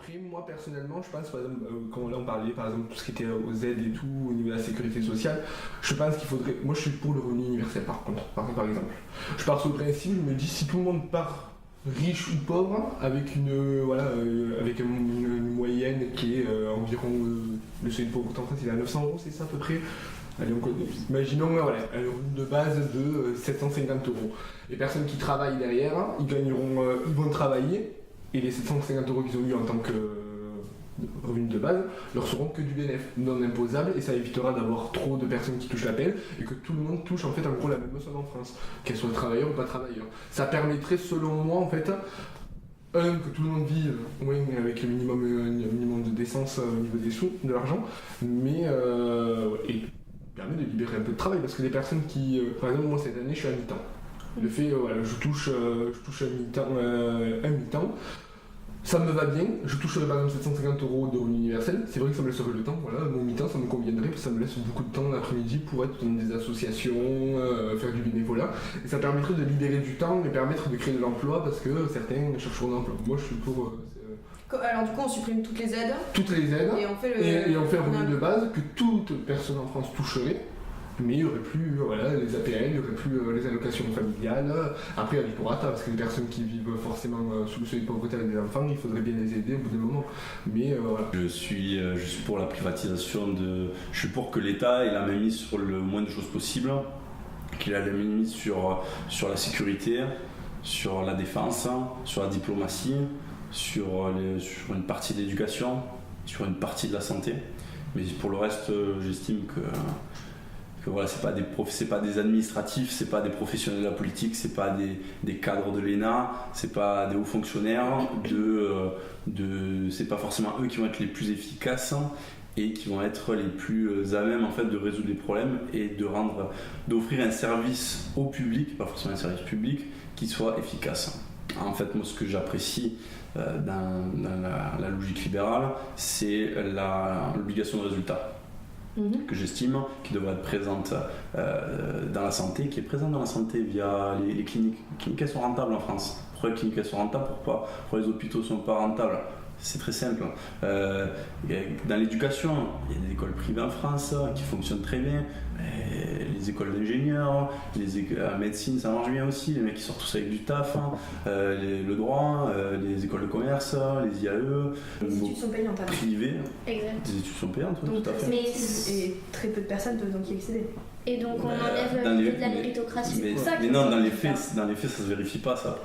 Après, moi personnellement, je pense, par exemple, quand là on parlait par exemple tout ce qui était aux aides et tout, au niveau de la sécurité sociale, je pense qu'il faudrait. Moi je suis pour le revenu universel par contre, par exemple. Je pars sur le principe, je me dis si tout le monde part riche ou pauvre, avec avec une moyenne qui est environ. Le seuil de pauvreté en France, il est à 900 €, c'est ça à peu près. Allez, imaginons un revenu de base de 750 €. Les personnes qui travaillent derrière, ils vont travailler. Et les 750 € qu'ils ont eu en tant que revenu de base leur seront que du bénéfice non imposable et ça évitera d'avoir trop de personnes qui touchent la peine et que tout le monde touche en fait en gros la même somme en France, qu'elle soit travailleur ou pas travailleur. Ça permettrait selon moi en fait que tout le monde vive avec le minimum de décence au niveau des sous, de l'argent, mais et permet de libérer un peu de travail parce que les personnes qui, par exemple moi cette année je suis à mi-temps. Le fait, je touche un mi-temps, ça me va bien, je touche par exemple 750 € de revenu universel, c'est vrai que ça me laisserait le temps, mon mi-temps ça me conviendrait, parce que ça me laisse beaucoup de temps l'après-midi pour être dans des associations, faire du bénévolat, et ça permettrait de libérer du temps et permettre de créer de l'emploi parce que certains chercheront d'emploi. Moi je suis pour... Alors du coup on supprime toutes les aides et on fait le revenu de base que toute personne en France toucherait. Mais il n'y aurait plus les APL, il n'y aurait plus les allocations familiales. Après, avec prorata, parce que les personnes qui vivent forcément sous le seuil de pauvreté avec des enfants, il faudrait bien les aider au bout d'un moment. Mais voilà. Je suis pour la privatisation je suis pour que l'État ait la main mise sur le moins de choses possible, qu'il ait la main mise sur la sécurité, sur la défense, sur la diplomatie, sur une partie de l'éducation, sur une partie de la santé. Mais pour le reste, j'estime que voilà, c'est pas des administratifs, c'est pas des professionnels de la politique, c'est pas des cadres de l'ENA, c'est pas des hauts fonctionnaires, c'est pas forcément eux qui vont être les plus efficaces et qui vont être les plus à même en fait de résoudre les problèmes et d'offrir un service au public, pas forcément un service public, qui soit efficace. En fait, moi ce que j'apprécie dans la logique libérale, c'est l'obligation de résultat. Que j'estime, qui devrait être présente dans la santé, qui est présente dans la santé via les cliniques. Les cliniques, elles sont rentables en France. Pourquoi les cliniques, elles sont rentables? Pourquoi les hôpitaux ne sont pas rentables? C'est très simple. Dans l'éducation, il y a des écoles privées en France qui fonctionnent très bien. Les écoles d'ingénieurs, la médecine, ça marche bien aussi. Les mecs qui sortent tous avec du taf. Le droit, les écoles de commerce, les IAE. Les études sont payantes. Privées. Exact. Les études sont payantes, oui, tout à fait. Et très peu de personnes peuvent donc y accéder. Et donc on enlève l'idée de la méritocratie. Mais non, dans les faits, ça se vérifie pas ça.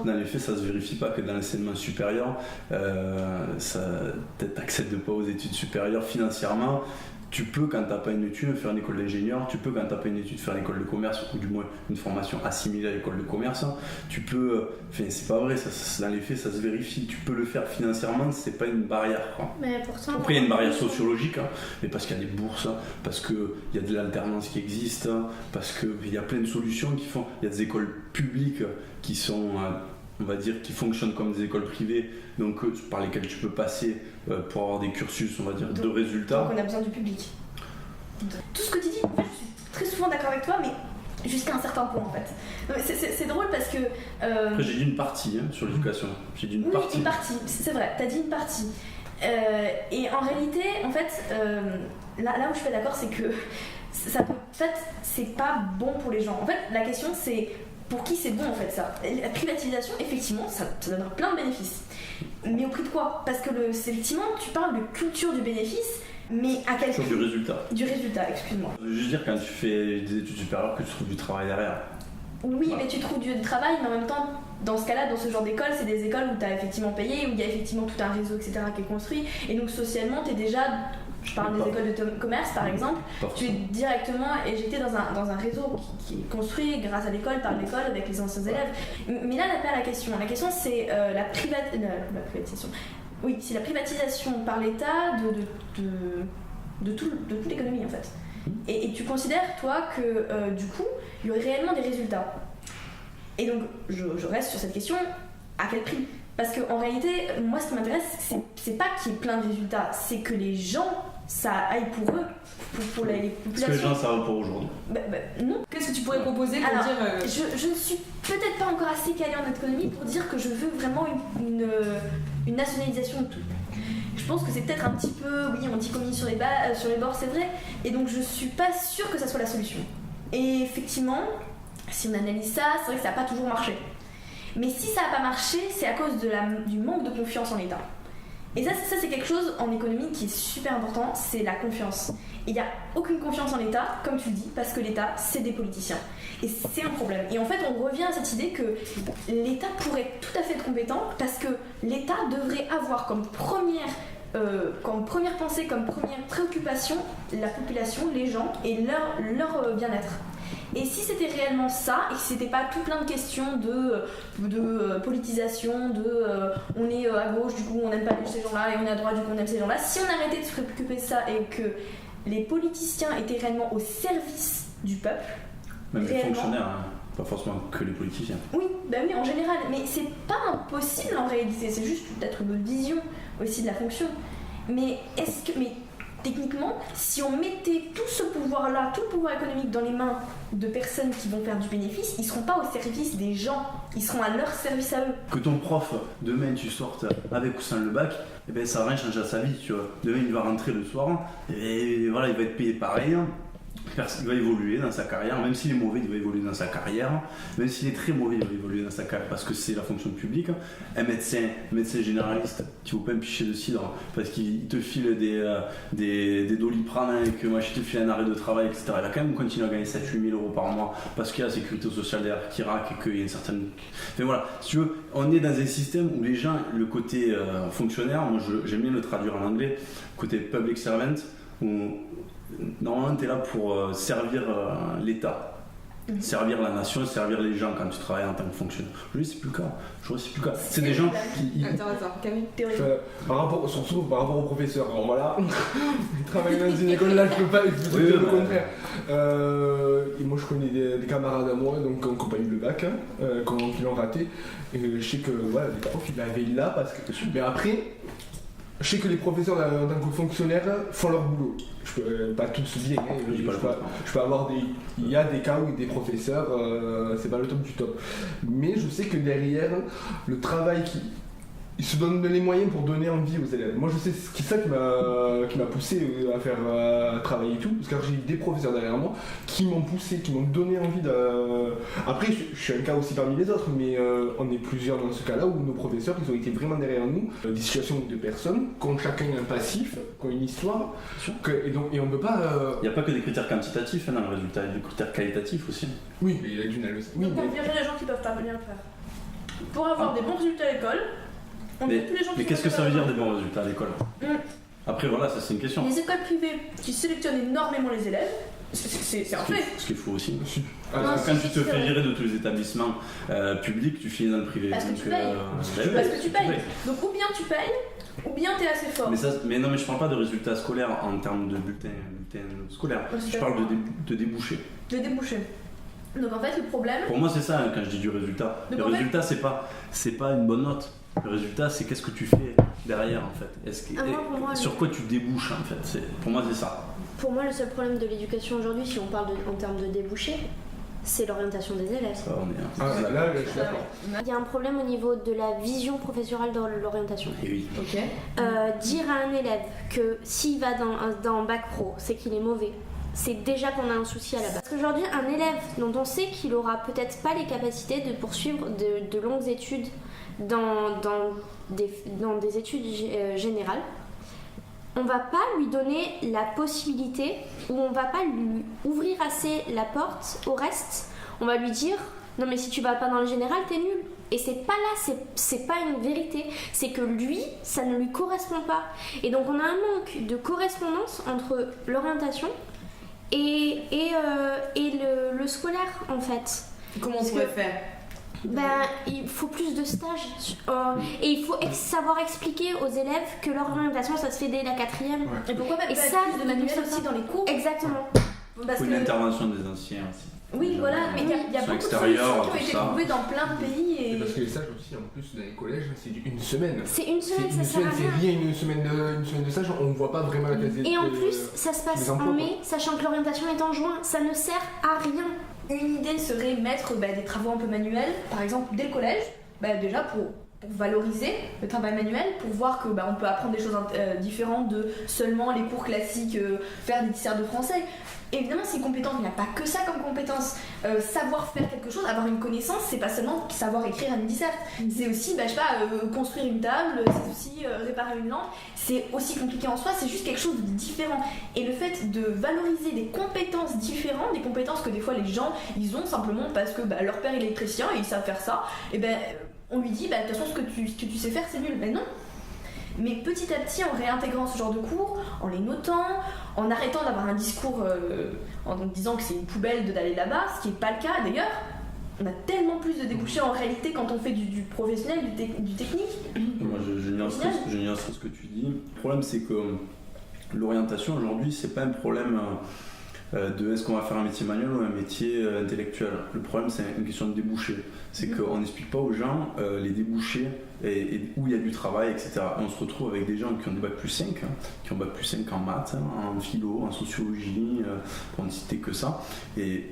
Dans les faits, ça se vérifie pas que dans l'enseignement supérieur, peut-être t'accèdes pas aux études supérieures financièrement. Tu peux, quand t'as pas une étude, faire une école d'ingénieur. Tu peux, quand t'as pas une étude, faire une école de commerce, ou du moins une formation assimilée à l'école de commerce. Tu peux, c'est pas vrai, dans les faits, ça se vérifie. Tu peux le faire financièrement, c'est pas une barrière, quoi. Mais pourtant, après, il y a une barrière sociologique, mais parce qu'il y a des bourses, parce qu'il y a de l'alternance qui existe, parce qu'il y a plein de solutions qui font. Il y a des écoles publiques qui sont, on va dire, qui fonctionnent comme des écoles privées, donc par lesquelles tu peux passer pour avoir des cursus, on va dire, de résultats. Donc on a besoin du public. Tout ce que tu dis, en fait, je suis très souvent d'accord avec toi, mais jusqu'à un certain point en fait. C'est drôle parce que... Après j'ai dit une partie sur l'éducation. J'ai dit une partie. Une partie, c'est vrai, t'as dit une partie. Et en réalité, en fait, là où je suis pas d'accord, c'est que ça peut, en fait, c'est pas bon pour les gens. En fait, la question c'est pour qui c'est bon en fait ça. La privatisation, effectivement, ça donnera plein de bénéfices. Mais au prix de quoi? Parce que effectivement, tu parles de culture du bénéfice, mais à quel prix? Du résultat. Du résultat, excuse-moi. Je veux juste dire, quand tu fais des études supérieures, que tu trouves du travail derrière. Oui, voilà. Mais tu trouves du travail, mais en même temps, dans ce cas-là, dans ce genre d'école, c'est des écoles où tu as effectivement payé, où il y a effectivement tout un réseau, etc. qui est construit. Et donc socialement, tu es déjà... Je parle des écoles de commerce par exemple, tu es directement éjecté dans un réseau qui est construit grâce à l'école, par l'école, avec les anciens élèves. Mais là, n'est pas la question. La question, c'est la privatisation. Oui, c'est la privatisation par l'État de toute l'économie en fait. Et tu considères, toi, que du coup, il y aurait réellement des résultats. Et donc, je reste sur cette question, à quel prix? Parce qu'en réalité, moi, ce qui m'intéresse, c'est pas qu'il y ait plein de résultats, c'est que les gens, ça aille pour eux, pour les populations. Est-ce que les gens, ça va pour aujourd'hui? Non. Qu'est-ce que tu pourrais proposer pour dire... Je ne suis peut-être pas encore assez calée en économie pour dire que je veux vraiment une nationalisation de tout. Je pense que c'est peut-être un petit peu, oui, anticommuniste sur les bords, c'est vrai, et donc je suis pas sûre que ça soit la solution. Et effectivement, si on analyse ça, c'est vrai que ça n'a pas toujours marché. Mais si ça n'a pas marché, c'est à cause du manque de confiance en l'État. Et ça c'est quelque chose en économie qui est super important, c'est la confiance. Et il n'y a aucune confiance en l'État, comme tu le dis, parce que l'État, c'est des politiciens. Et c'est un problème. Et en fait, on revient à cette idée que l'État pourrait tout à fait être compétent, parce que l'État devrait avoir comme première pensée, comme première préoccupation, la population, les gens et leur bien-être. Et si c'était réellement ça, et que c'était pas tout plein de questions de politisation, on est à gauche, du coup on n'aime pas ces gens-là, et on est à droite, du coup on aime ces gens-là, si on arrêtait de se préoccuper de ça et que les politiciens étaient réellement au service du peuple, même les fonctionnaires, hein. Pas forcément que les politiciens. Oui, bah oui, en général, mais c'est pas impossible en réalité, c'est juste peut-être une vision aussi de la fonction. Mais techniquement, si on mettait tout ce pouvoir-là, tout le pouvoir économique dans les mains de personnes qui vont faire du bénéfice, ils ne seront pas au service des gens, ils seront à leur service à eux. Que ton prof, demain tu sortes avec ou sans le bac, eh ben, ça va rien changer à sa vie, tu vois. Demain il va rentrer le soir, et voilà, il va être payé pareil. Il va évoluer dans sa carrière, même s'il est mauvais, il va évoluer dans sa carrière, même s'il est très mauvais, il va évoluer dans sa carrière parce que c'est la fonction publique. Un médecin généraliste, tu ne veux pas me picher de cidre parce qu'il te file des doliprane et que moi je te file un arrêt de travail, etc. Il va quand même continuer à gagner 7-8 000 euros par mois parce qu'il y a la sécurité sociale derrière qui raque et qu'il y a une certaine. Enfin voilà, si tu veux, on est dans un système où les gens, le côté fonctionnaire, moi j'aime bien le traduire en anglais, côté public servant, où normalement, tu es là pour servir l'État, servir la nation, servir les gens quand tu travailles en tant que fonctionnaire. Aujourd'hui, c'est plus le cas. C'est des gens qui. Attends, Camille. Surtout par rapport aux professeurs. Alors voilà, je travaille dans une école là, je peux dire le contraire. Et moi, je connais des camarades à moi qui n'ont pas eu le bac, qui l'ont raté. Et je sais que voilà, les profs, ils l'avaient là parce que. Mais après. Je sais que les professeurs en tant que fonctionnaires font leur boulot. Je peux pas tous bien, hein, je peux avoir il y a des cas où des professeurs, c'est pas le top du top. Mais je sais que derrière, le travail ils se donnent les moyens pour donner envie aux élèves. Moi je sais c'est ça qui m'a poussé à faire travailler et tout, parce que j'ai eu des professeurs derrière moi qui m'ont poussé, qui m'ont donné envie de. Après je suis un cas aussi parmi les autres, mais on est plusieurs dans ce cas-là où nos professeurs ils ont été vraiment derrière nous, des situations de personnes qui ont chacun un passif, qui ont une histoire, et on ne peut pas. Il n'y a pas que des critères quantitatifs dans le résultat, il y a des critères qualitatifs aussi. Oui, mais il a du mal aussi. Donc on virait les gens qui peuvent pas venir le faire. Pour avoir des bons résultats à l'école. Mais qu'est-ce que ça veut dire des bons résultats à l'école ? Après voilà, ça c'est une question. Les écoles privées qui sélectionnent énormément les élèves, c'est un fait. Ce qu'il faut aussi. Quand tu te fais virer de tous les établissements publics, tu finis dans le privé. Parce que tu payes. Donc ou bien tu payes, ou bien t'es assez fort. Mais non, mais je parle pas de résultats scolaires en termes de bulletins scolaires. Je parle de débouchés. De débouchés. Donc en fait le problème. Pour moi c'est ça quand je dis du résultat. Le résultat c'est pas une bonne note. Le résultat, c'est qu'est-ce que tu fais derrière en fait. Sur quoi tu débouches en fait. Pour moi, c'est ça. Pour moi, le seul problème de l'éducation aujourd'hui, si on parle en termes de débouchés, c'est l'orientation des élèves. Là, je suis d'accord. Il y a un problème au niveau de la vision professorale dans l'orientation. Et oui. Ok. Dire à un élève que s'il va dans bac pro, c'est qu'il est mauvais. C'est déjà qu'on a un souci à la base. Parce qu'aujourd'hui, un élève dont on sait qu'il aura peut-être pas les capacités de poursuivre de longues études dans des études générales, on va pas lui donner la possibilité, ou on va pas lui ouvrir assez la porte au reste. On va lui dire non mais si tu vas pas dans le général t'es nul. Et c'est pas là, c'est pas une vérité, c'est que lui ça ne lui correspond pas. Et donc on a un manque de correspondance entre l'orientation et le scolaire en fait. Comment on pourrait faire ? Il faut plus de stages et il faut savoir expliquer aux élèves que leur orientation ça se fait dès la 4e. Ouais. Et pourquoi pas plus de manuels aussi dans les cours ? Exactement. Parce une intervention des anciens aussi. Oui, voilà, mais il y a beaucoup de solutions qui ont été trouvées dans plein de pays. Et parce que les stages aussi, en plus, dans les collèges, c'est une semaine. C'est une semaine, ça sert à rien. C'est rien, une semaine de stage, on ne voit pas vraiment la qualité. Et en plus, ça se passe en mai, sachant que l'orientation est en juin, ça ne sert à rien. Une idée serait mettre des travaux un peu manuels, par exemple dès le collège, déjà pour pour valoriser le travail manuel, pour voir que on peut apprendre des choses différentes de seulement les cours classiques, faire des disserts de français. Évidemment, c'est une compétence, mais il n'y a pas que ça comme compétence. Savoir faire quelque chose, avoir une connaissance, c'est pas seulement savoir écrire un dissert. C'est aussi, construire une table, c'est aussi réparer une lampe. C'est aussi compliqué en soi, c'est juste quelque chose de différent. Et le fait de valoriser des compétences différentes, des compétences que des fois les gens, ils ont simplement parce que leur père est électricien et ils savent faire ça, et on lui dit, de toute façon, ce que tu sais faire, c'est nul. Mais non. Mais petit à petit, en réintégrant ce genre de cours, en les notant, en arrêtant d'avoir un discours en disant que c'est une poubelle d'aller là-bas, ce qui n'est pas le cas d'ailleurs, on a tellement plus de débouchés en réalité quand on fait du professionnel, du technique. Moi, je nuance ce que tu dis. Le problème, c'est que l'orientation aujourd'hui, c'est pas un problème de est-ce qu'on va faire un métier manuel ou un métier intellectuel. Le problème, c'est une question de débouchés. C'est qu'on n'explique pas aux gens les débouchés et où il y a du travail, etc. Et on se retrouve avec des gens qui ont des bac plus 5, qui ont bac plus 5 en maths, en philo, en sociologie, pour ne citer que ça. Et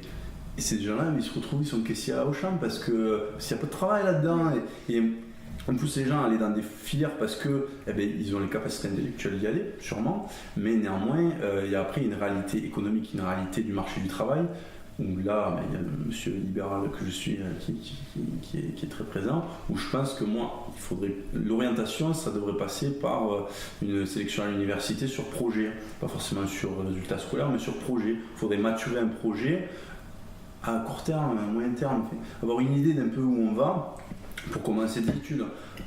ces gens-là, ils se retrouvent, ils sont caissiers à Auchan parce qu'il n'y a pas de travail là-dedans. Et on pousse les gens à aller dans des filières parce que ils ont les capacités intellectuelles d'y aller, sûrement, mais néanmoins, il y a après une réalité économique, une réalité du marché du travail, où là, il y a le monsieur libéral que je suis qui est très présent, où je pense que moi, l'orientation, ça devrait passer par une sélection à l'université sur projet, pas forcément sur résultats scolaires, mais sur projet. Il faudrait maturer un projet à court terme, à moyen terme, avoir une idée d'un peu où on va, pour commencer des études,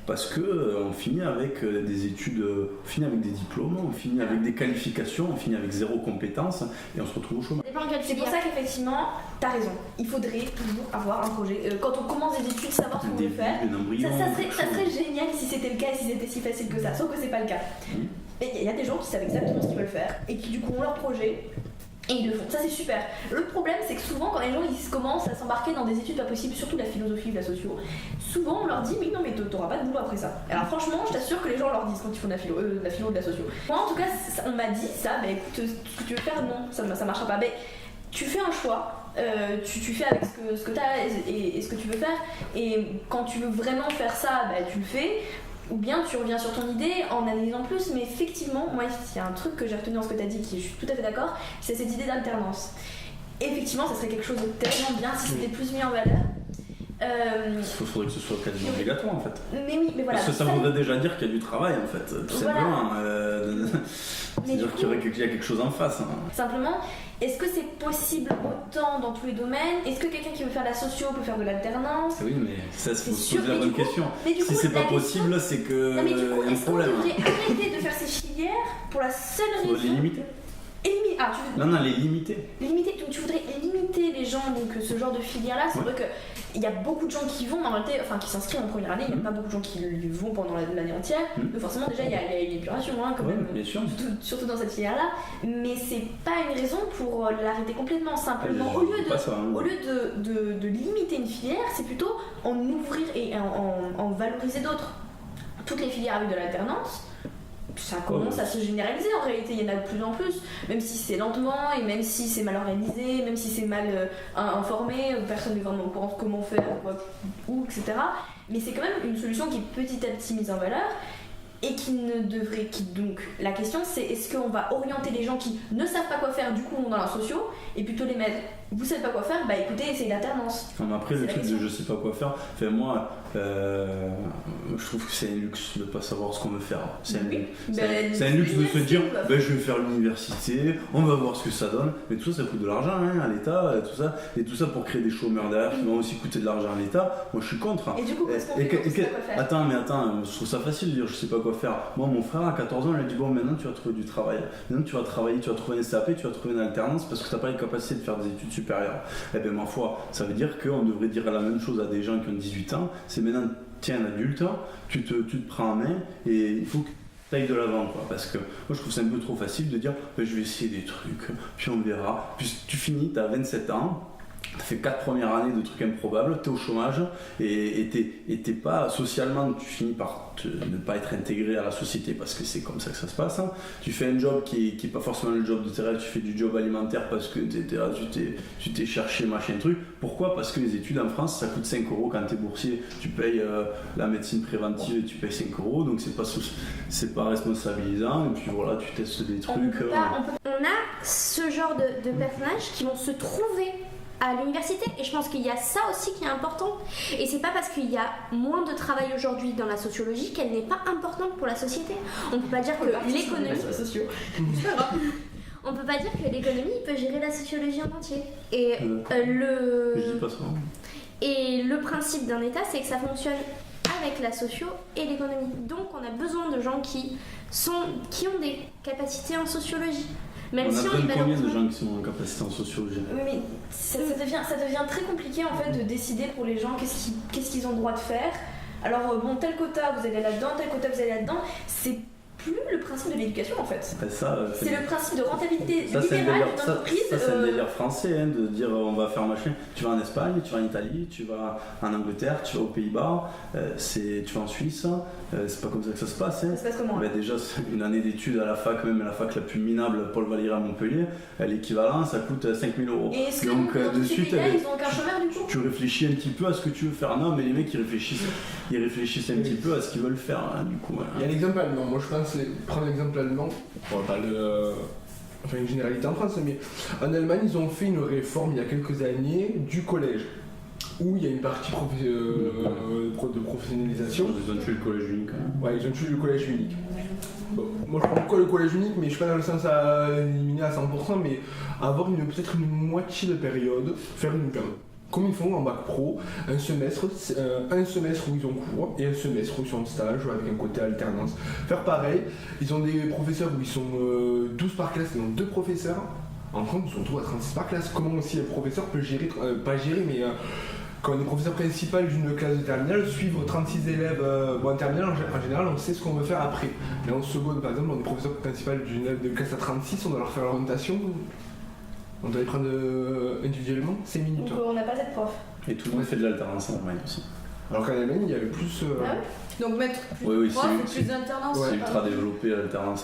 parce que on finit avec des études, on finit avec des diplômes, on finit avec des qualifications, on finit avec 0 compétences et on se retrouve au chômage. C'est pour ça qu'effectivement, t'as raison, il faudrait toujours avoir un projet. Quand on commence des études, savoir ce qu'on veut faire, ça serait génial si c'était le cas et si c'était si facile que ça, sauf que c'est pas le cas. Et il y a des gens qui savent exactement ce qu'ils veulent faire et qui du coup ont leur projet. Et ils le font, ça c'est super. Le problème c'est que souvent quand les gens ils commencent à s'embarquer dans des études pas possibles, surtout la philosophie ou la socio, souvent on leur dit mais non mais t'auras pas de boulot après ça. Alors franchement je t'assure que les gens leur disent quand ils font de la philo ou de la socio. Moi en tout cas on m'a dit ça, écoute ce que tu veux faire non, ça marchera pas. Tu fais un choix, tu fais avec ce que t'as et ce que tu veux faire, et quand tu veux vraiment faire ça, tu le fais. Ou bien tu reviens sur ton idée en analysant plus, mais effectivement, moi, il y a un truc que j'ai retenu dans ce que tu as dit, qui je suis tout à fait d'accord, c'est cette idée d'alternance. Effectivement, ça serait quelque chose de tellement bien si c'était plus mis en valeur. Il faudrait que ce soit quasiment obligatoire en fait. Mais oui, mais voilà. Parce que ça voudrait déjà dire qu'il y a du travail en fait, tout simplement. C'est-à-dire qu'il y a quelque chose en face. Simplement, est-ce que c'est possible autant dans tous les domaines? Est-ce que quelqu'un qui veut faire de la socio peut faire de l'alternance? Oui, mais ça, il faut se poser la bonne question. Si c'est pas possible, c'est que. Non, mais du coup, y a un est-ce qu'on problème. devrait arrêter de faire ces filières pour la seule raison. Faut les limiter. Non, les limiter. Donc tu voudrais limiter les gens, donc ce genre de filière-là. C'est vrai qu'il y a beaucoup de gens qui vont, en réalité, enfin qui s'inscrivent en première année, il n'y a pas beaucoup de gens qui vont pendant l'année entière. Donc forcément, déjà, il y a une épuration quand même, bien sûr. surtout dans cette filière-là. Mais c'est pas une raison pour l'arrêter complètement. Simplement, au lieu de limiter une filière, c'est plutôt en ouvrir et en valoriser d'autres. Toutes les filières avec de l'alternance, ça commence à se généraliser en réalité, il y en a de plus en plus, même si c'est lentement et même si c'est mal organisé, même si c'est mal informé, personne n'est vraiment au courant de comment faire, où, etc. Mais c'est quand même une solution qui est petit à petit mise en valeur et donc la question c'est est-ce qu'on va orienter les gens qui ne savent pas quoi faire du coup dans la socio et plutôt les mettre vous savez pas quoi faire, écoutez, c'est l'alternance. Après le truc de je sais pas quoi faire, moi je trouve que c'est un luxe de pas savoir ce qu'on veut faire. C'est un luxe de se dire je vais faire l'université, on va voir ce que ça donne, mais tout ça coûte de l'argent à l'État, et tout ça pour créer des chômeurs derrière qui vont aussi coûter de l'argent à l'État. Moi je suis contre. Et du coup qu'est-ce qu'on fait quoi faire? Attends, je trouve ça facile de dire je sais pas quoi faire. Moi mon frère à 14 ans il a dit maintenant tu vas trouver du travail, maintenant tu vas travailler, tu vas trouver un SAP, tu vas trouver une alternance parce que t'as pas les capacités de faire des études supérieures. Ma foi, ça veut dire qu'on devrait dire la même chose à des gens qui ont 18 ans, c'est maintenant tiens un adulte, tu te prends en main et il faut que tu ailles de l'avant parce que moi je trouve ça un peu trop facile de dire je vais essayer des trucs, puis on verra, puis tu finis, tu as 27 ans, T'as fait 4 premières années de trucs improbables, t'es au chômage et t'es pas socialement, tu finis par ne pas être intégré à la société parce que c'est comme ça que ça se passe. Hein. Tu fais un job qui est pas forcément le job de tes rêves, tu fais du job alimentaire parce que tu t'es cherché machin truc. Pourquoi ? Parce que les études en France ça coûte 5 € quand t'es boursier, tu payes la médecine préventive et tu payes 5 € donc c'est pas responsabilisant et puis voilà, tu testes des trucs. On a ce genre de personnages qui vont se trouver à l'université et je pense qu'il y a ça aussi qui est important et c'est pas parce qu'il y a moins de travail aujourd'hui dans la sociologie qu'elle n'est pas importante pour la société. On peut pas dire que l'économie on peut pas dire que l'économie peut gérer la sociologie en entier et Je dis pas ça. Et le principe d'un état c'est que ça fonctionne avec la socio et l'économie, donc on a besoin de gens qui ont des capacités en sociologie. Même on si a on besoin combien de gens qui sont en capacité en sociologie? Mais ça devient très compliqué en fait de décider pour les gens qu'est-ce qu'ils ont le droit de faire. Alors bon, tel quota vous allez là-dedans, tel quota vous allez là-dedans, c'est plus le principe de l'éducation en fait. C'est le principe de rentabilité libérale d'une entreprise. Ça c'est un délire français hein, de dire on va faire machin. Tu vas en Espagne, tu vas en Italie, tu vas en Angleterre, tu vas aux Pays-Bas, tu vas en Suisse. C'est pas comme ça que ça se passe. Hein. Ça se passe comment Déjà une année d'études à la fac, même la fac la plus minable, Paul Valéry à Montpellier, l'équivalent ça coûte 5 000 €. Et est-ce que donc dans de ces suite, pays-là, ils ont aucun chômeur du coup? tu réfléchis un petit peu à ce que tu veux faire. Non mais les mecs ils réfléchissent un petit peu à ce qu'ils veulent faire hein, du coup. Hein. Il y a l'exemple allemand, moi je pense prendre l'exemple allemand, on va pas enfin une généralité en France, mais en Allemagne ils ont fait une réforme il y a quelques années du collège, où il y a une partie de professionnalisation. Ils ont tué le collège unique. Hein. Ouais, ils ont tué le collège unique. Bon, moi je prends pourquoi le collège unique, mais je suis pas dans le sens à éliminer à 100%, mais avoir peut-être une moitié de période, faire comme ils font en bac pro, un semestre où ils ont cours et un semestre où ils sont en stage avec un côté alternance. Faire pareil, ils ont des professeurs où ils sont 12 par classe, ils ont 2 professeurs. En France, ils sont tous à 36 par classe. Comment aussi un professeur peut gérer, quand on est professeur principal d'une classe de terminale, suivre 36 élèves en terminale, en général, on sait ce qu'on veut faire après. Mais en seconde, par exemple, on est professeur principal d'une classe à 36, on doit leur faire l'orientation. On doit les prendre individuellement 5 minutes. Donc on n'a pas cette prof. Et tout le monde fait de l'alternance en Allemagne aussi. Alors qu'en Allemagne, il y avait plus. Ah ouais. Donc mettre plus de profs et plus d'alternance. C'est ultra développé l'alternance.